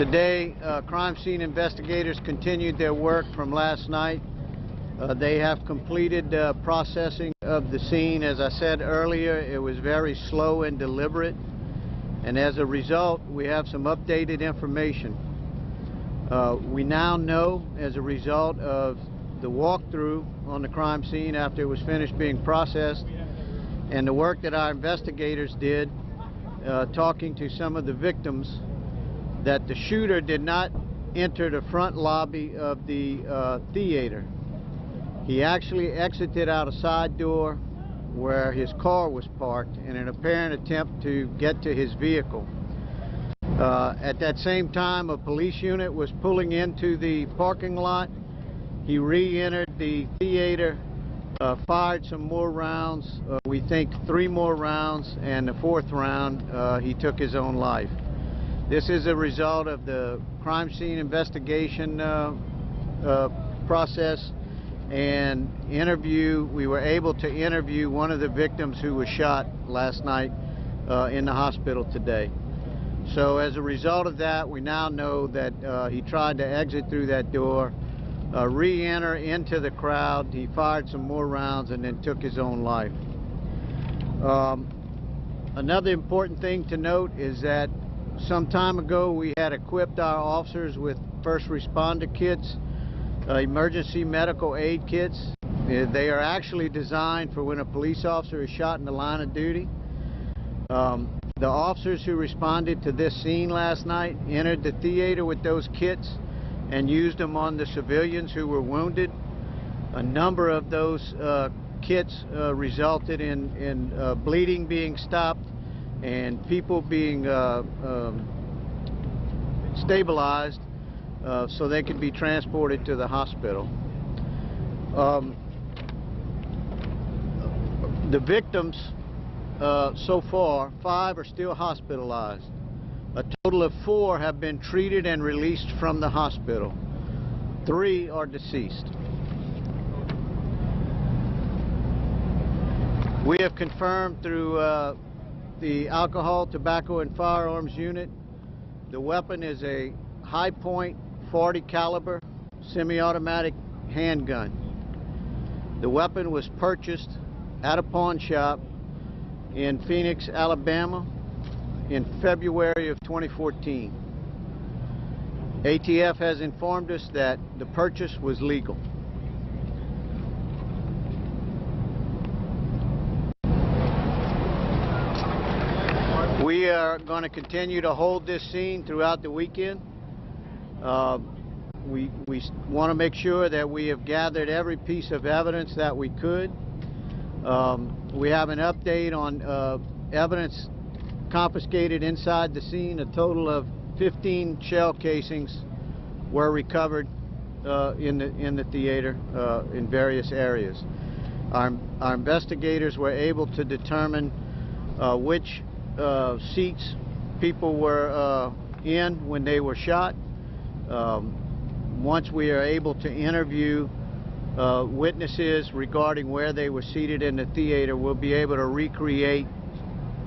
Today, crime scene investigators continued their work from last night. They have completed processing of the scene. As I said earlier, it was very slow and deliberate, and as a result, we have some updated information. We now know, as a result of the walkthrough on the crime scene after it was finished being processed, and the work that our investigators did, talking to some of the victims, that the shooter did not enter the front lobby of the theater. He actually exited out a side door where his car was parked in an apparent attempt to get to his vehicle. At that same time, a police unit was pulling into the parking lot. He re-entered the theater, fired some more rounds, we think 3 more rounds, and the 4th round he took his own life. This is a result of the crime scene investigation process and interview. We were able to interview one of the victims who was shot last night in the hospital today. So as a result of that, we now know that he tried to exit through that door, re-enter into the crowd. He fired some more rounds and then took his own life. Another important thing to note is that some time ago we had equipped our officers with first responder kits, emergency medical aid kits. They are actually designed for when a police officer is shot in the line of duty. The officers who responded to this scene last night entered the theater with those kits and used them on the civilians who were wounded. A number of those kits resulted in bleeding being stopped and people being stabilized so they could be transported to the hospital. The victims so far, 5 are still hospitalized. A total of 4 have been treated and released from the hospital. 3 are deceased. We have confirmed through the Alcohol, Tobacco, and Firearms Unit, the weapon is a Hi-Point 40 caliber semi-automatic handgun. The weapon was purchased at a pawn shop in Phoenix, Alabama in February of 2014. ATF has informed us that the purchase was legal. We are going to continue to hold this scene throughout the weekend. We want to make sure that we have gathered every piece of evidence that we could. We have an update on evidence confiscated inside the scene. A total of 15 shell casings were recovered in the theater in various areas. Our investigators were able to determine which seats people were in when they were shot. Once we are able to interview witnesses regarding where they were seated in the theater, we'll be able to recreate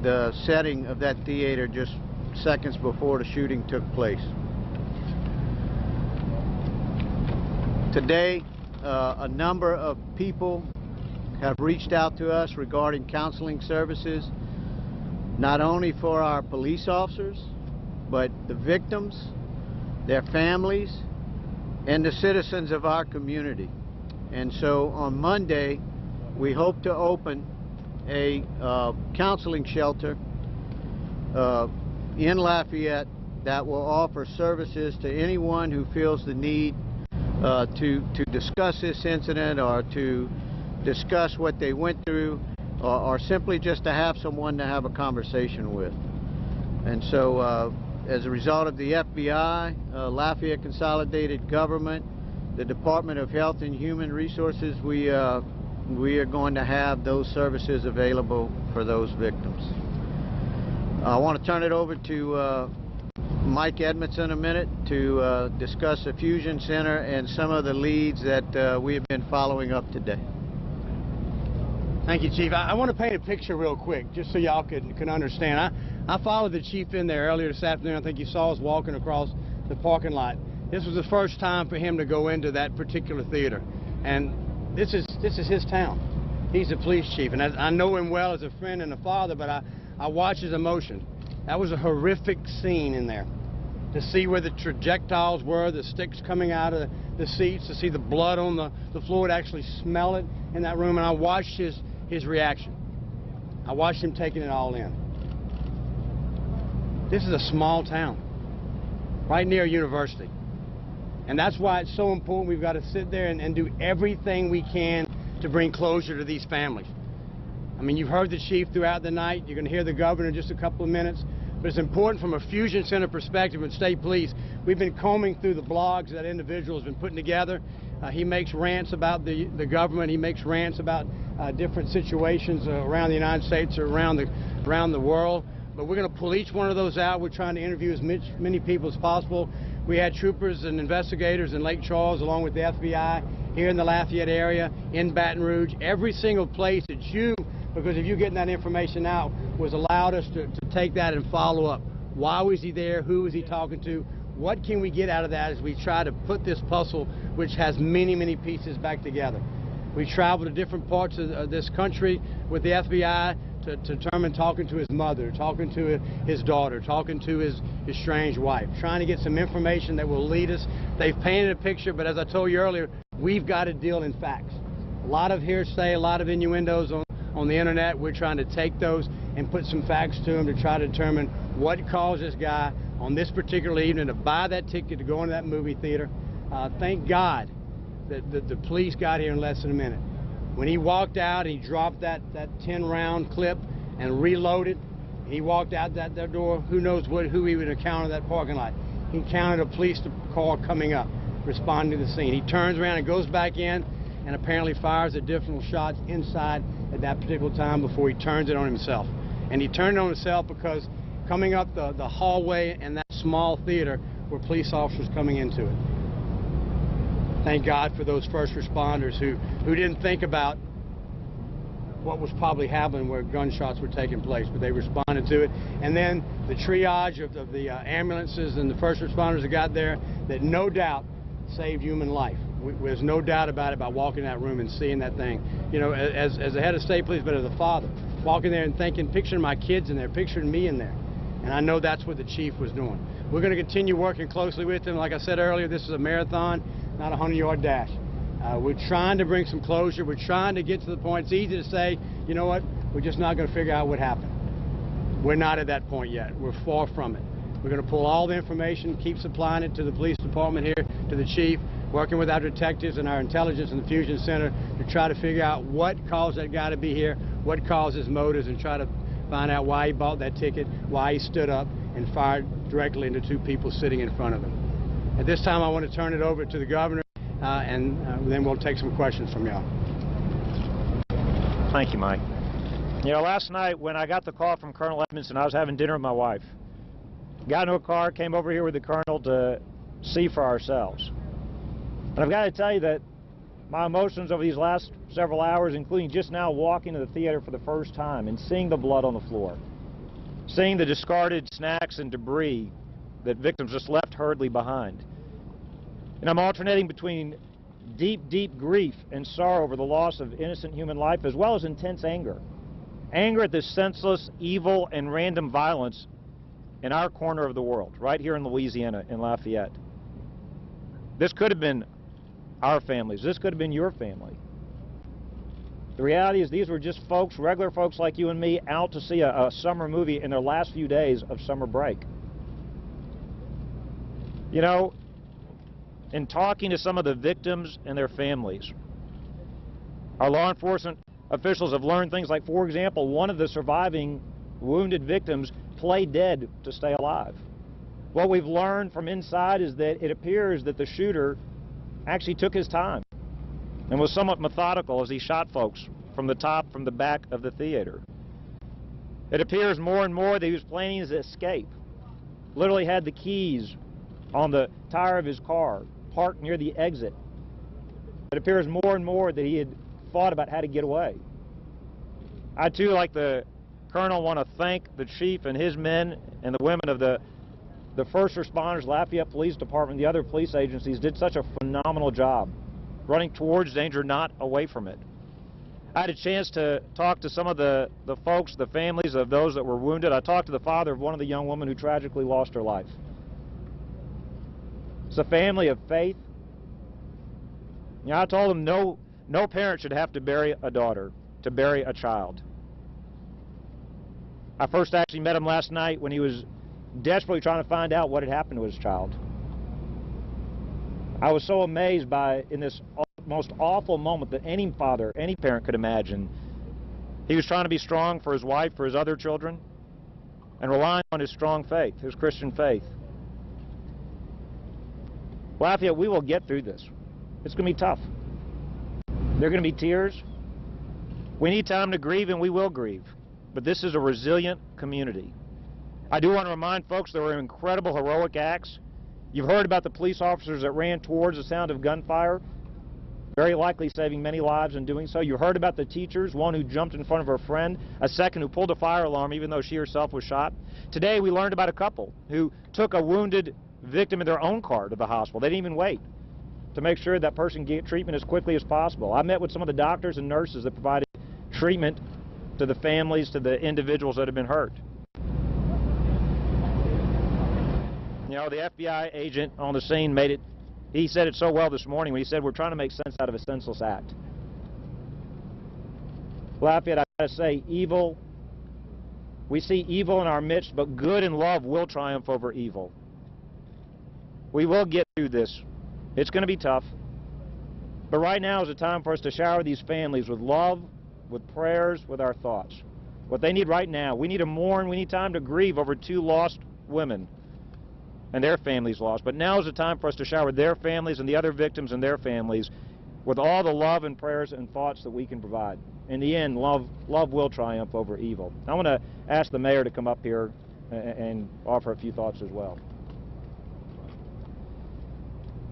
the setting of that theater just seconds before the shooting took place. Today, a number of people have reached out to us regarding counseling services, not only for our police officers, but the victims, their families, and the citizens of our community. And so on Monday, we hope to open a counseling shelter in Lafayette that will offer services to anyone who feels the need to discuss this incident or to discuss what they went through, or simply just to have someone to have a conversation with. And so as a result of the FBI, Lafayette Consolidated Government, the Department of Health and Human Resources, we are going to have those services available for those victims. I want to turn it over to Mike Edmondson a minute to discuss the Fusion Center and some of the leads that we have been following up today. Thank you, Chief. I want to paint a picture real quick, just so y'all can understand. I followed the Chief in there earlier this afternoon. I think you saw us walking across the parking lot. This was the first time for him to go into that particular theater. And this is his town. He's the police chief, and I know him well as a friend and a father, but I watch his emotion. That was a horrific scene in there. To see where the projectiles were, the sticks coming out of the seats, to see the blood on the floor, to actually smell it in that room, and I watched his reaction. I watched him taking it all in. This is a small town, right near a university. And that's why it's so important. We've got to sit there and do everything we can to bring closure to these families. I mean, you've heard the chief throughout the night. You're going to hear the governor in just a couple of minutes. But it's important from a Fusion Center perspective with state police. We've been combing through the blogs that individual has been putting together. He makes rants about the government. He makes rants about different situations around the United States or around the world. But we're going to pull each one of those out. We're trying to interview as many people as possible. We had troopers and investigators in Lake Charles along with the FBI here in the Lafayette area, in Baton Rouge, every single place that you, because of you getting that information out, was allowed us to take that and follow up. Why was he there? Who was he talking to? What can we get out of that as we try to put this puzzle, which has many, many pieces, back together? We traveled to different parts of this country with the FBI to determine, talking to his mother, talking to his daughter, talking to his estranged wife, trying to get some information that will lead us. They've painted a picture, but as I told you earlier, we've got to deal in facts. A lot of hearsay, a lot of innuendos on the internet. We're trying to take those and put some facts to them to try to determine what caused this guy on this particular evening to buy that ticket to go into that movie theater. Thank God that the police got here in less than a minute. When he walked out, he dropped that 10-round clip and reloaded. He walked out that door. Who knows who he would encounter in that parking lot. He encountered a police car coming up, responding to the scene. He turns around and goes back in and apparently fires additional shots inside at that particular time before he turns it on himself. And he turned it on himself because coming up the hallway in that small theater were police officers coming into it. Thank God for those first responders who didn't think about what was probably happening where gunshots were taking place, but they responded to it. And then the triage of the ambulances and the first responders that got there, that no doubt saved human life. There's no doubt about it, about walking in that room and seeing that thing. You know, as the head of state police, but as a father, walking there and thinking, picturing my kids in there, picturing me in there. And I know that's what the chief was doing. We're going to continue working closely with him. Like I said earlier, this is a marathon, not a 100-yard dash. We're trying to bring some closure. We're trying to get to the point. It's easy to say, you know what, we're just not going to figure out what happened. We're not at that point yet. We're far from it. We're going to pull all the information, keep supplying it to the police department here, to the chief, working with our detectives and our intelligence in the Fusion Center to try to figure out what caused that guy to be here, what caused his motives, and try to find out why he bought that ticket, why he stood up and fired directly into two people sitting in front of him. At this time, I want to turn it over to the governor, and then we'll take some questions from y'all. Thank you, Mike. You know, last night when I got the call from Colonel Edmondson, I was having dinner with my wife. Got into a car, came over here with the colonel to see for ourselves. And I've got to tell you that my emotions over these last several hours, including just now walking to the theater for the first time and seeing the blood on the floor, seeing the discarded snacks and debris that victims just left hurriedly behind. And I'm alternating between deep, deep grief and sorrow over the loss of innocent human life, as well as intense anger. Anger at this senseless, evil, and random violence in our corner of the world, right here in Louisiana, in Lafayette. This could have been our families. This could have been your family. The reality is these were just folks, regular folks like you and me, out to see a summer movie in their last few days of summer break. You know, in talking to some of the victims and their families, our law enforcement officials have learned things like, for example, one of the surviving wounded victims played dead to stay alive. What we've learned from inside is that it appears that the shooter actually took his time and was somewhat methodical as he shot folks from the top, from the back of the theater. It appears more and more that he was planning his escape. Literally had the keys on the tire of his car, parked near the exit. It appears more and more that he had thought about how to get away. I too, like the colonel, want to thank the chief and his men and the women of the the first responders, Lafayette Police Department, the other police agencies did such a phenomenal job running towards danger, not away from it. I had a chance to talk to some of the folks, the families of those that were wounded. I talked to the father of one of the young women who tragically lost her life. It's a family of faith. You know, I told them no parent should have to bury a daughter, to bury a child. I first actually met him last night when he was desperately trying to find out what had happened to his child. I was so amazed by, in this most awful moment that any father, any parent could imagine, he was trying to be strong for his wife, for his other children, and relying on his strong faith, his Christian faith. Lafayette, we will get through this. It's going to be tough. There are going to be tears. We need time to grieve, and we will grieve. But this is a resilient community. I do want to remind folks there were incredible heroic acts. You've heard about the police officers that ran towards the sound of gunfire, very likely saving many lives in doing so. You heard about the teachers, one who jumped in front of her friend, a second who pulled a fire alarm even though she herself was shot. Today we learned about a couple who took a wounded victim in their own car to the hospital. They didn't even wait to make sure that person get treatment as quickly as possible. I met with some of the doctors and nurses that provided treatment to the families, to the individuals that have been hurt. You know, the FBI agent on the scene made it, he said it so well this morning when he said, we're trying to make sense out of a senseless act. Lafayette, I gotta say, evil, we see evil in our midst, but good and love will triumph over evil. We will get through this. It's going to be tough. But right now is a time for us to shower these families with love, with prayers, with our thoughts. What they need right now, we need to mourn, we need time to grieve over 2 lost women and their families lost. But now is the time for us to shower their families and the other victims and their families with all the love and prayers and thoughts that we can provide. In the end, love will triumph over evil. I want to ask the mayor to come up here and offer a few thoughts as well.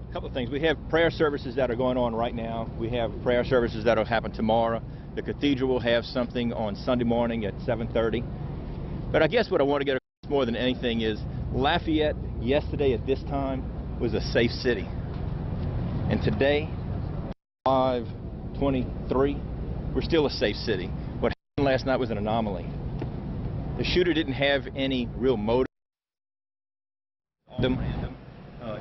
A couple of things. We have prayer services that are going on right now. We have prayer services that will happen tomorrow. The cathedral will have something on Sunday morning at 7:30. But I guess what I want to get across more than anything is Lafayette yesterday at this time was a safe city. And today, 5/23, we're still a safe city. What happened last night was an anomaly. The shooter didn't have any real motive.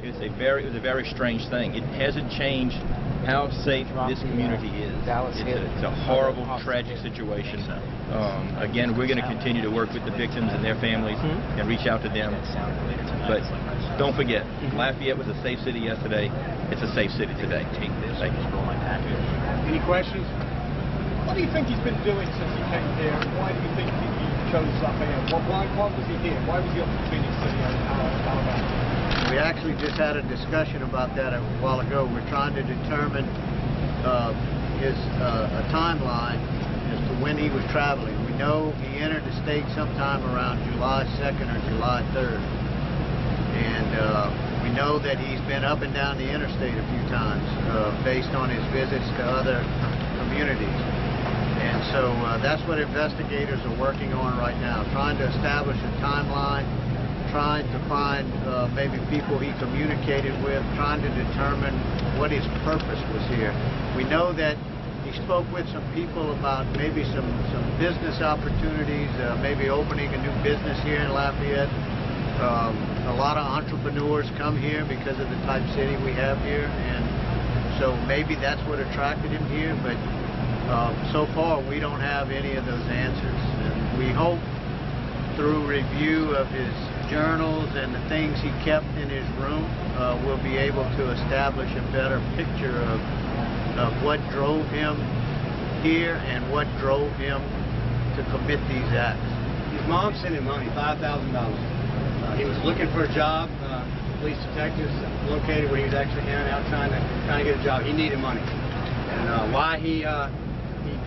It was a very strange thing. It hasn't changed how safe this community is. It's a horrible, tragic situation. Again, we're going to continue to work with the victims and their families and reach out to them. But don't forget, Lafayette was a safe city yesterday. It's a safe city today. Thank you. Any questions? What do you think he's been doing since he came here? Why do you think he chose Lafayette? Why was he here? Why was he up in Phoenix City, Alabama? We actually just had a discussion about that a while ago. We're trying to determine a timeline as to when he was traveling. We know he entered the state sometime around July 2nd or July 3rd. And we know that he's been up and down the interstate a few times based on his visits to other communities. And so that's what investigators are working on right now, trying to establish a timeline, trying to find maybe people he communicated with, trying to determine what his purpose was here. We know that he spoke with some people about maybe some business opportunities, maybe opening a new business here in Lafayette. A lot of entrepreneurs come here because of the type city we have here, and so maybe that's what attracted him here, but so far we don't have any of those answers. And we hope through review of his journals and the things he kept in his room, we'll be able to establish a better picture of what drove him here and what drove him to commit these acts. His mom sent him money, $5,000. He was looking for a job. Police detectives located where he was actually in and out trying to get a job. He needed money. And why he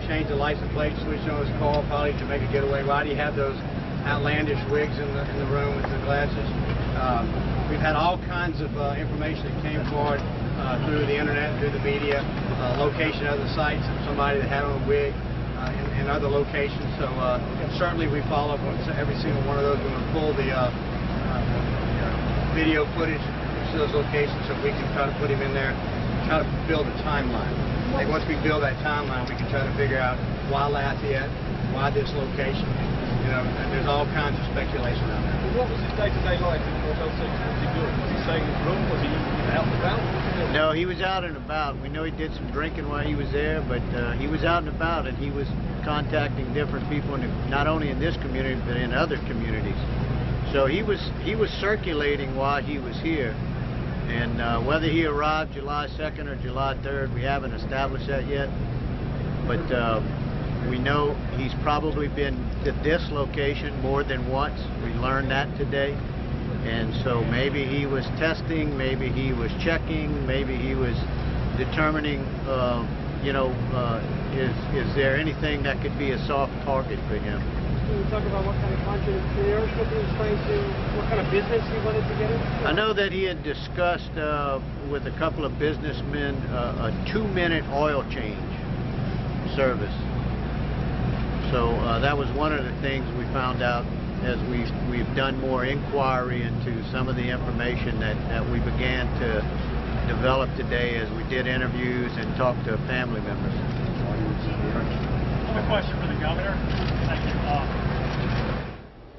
changed the license plate, switched on his car, probably to make a getaway. Why do you have those outlandish wigs in the room with the glasses? We've had all kinds of information that came forward through the internet, through the media, location of the sites of somebody that had on a wig in other locations. So certainly we follow up on every single one of those. We're going to pull the video footage to those locations so we can try to put him in there, try to build a timeline. Like once we build that timeline, we can try to figure out why Lafayette, why this location. You know, and there's all kinds of speculation on that. What was his day-to-day life in Motel 6? What was he doing? Was he staying in his room? Was he out and about? What was he doing? No, he was out and about. We know he did some drinking while he was there, but he was out and about, and he was contacting different people, not only in this community, but in other communities. So he was circulating while he was here. And whether he arrived July 2nd or July 3rd, we haven't established that yet. But we know he's probably been to this location more than once. We learned that today. And so maybe he was testing, maybe he was checking, maybe he was determining, is there anything that could be a soft target for him. Can you talk about what kind of entrepreneurship he was trying to, what kind of business he wanted to get into? I know that he had discussed with a couple of businessmen a 2-minute oil change service. So that was one of the things we found out as we've done more inquiry into some of the information that we began to develop today as we did interviews and talked to family members. A question for the governor. Thank you.